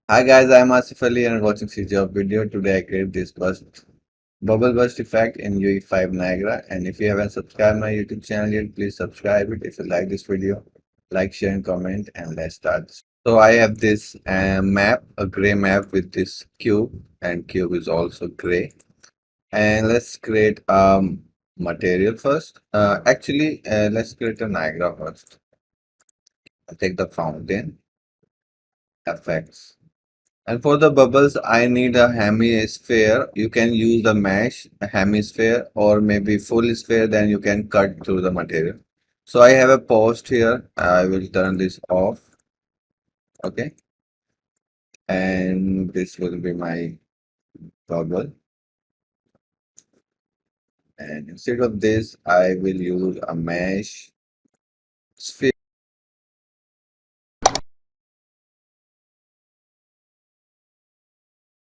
Hi guys, I'm Asif Ali and watching CGHOW video. Today I created this bubble burst effect in UE5 Niagara. And if you haven't subscribed my YouTube channel yet, please subscribe it. If you like this video, like, share, and comment. And let's start. So I have this map, a gray map with this cube, and cube is also gray. And let's create material first. Let's create a Niagara first. I'll take the fountain effects. And for the bubbles, I need a hemisphere. You can use the mesh hemisphere or maybe full sphere, then you can cut through the material. So I have a post here. I will turn this off. Okay. And this will be my bubble. And instead of this, I will use a mesh sphere.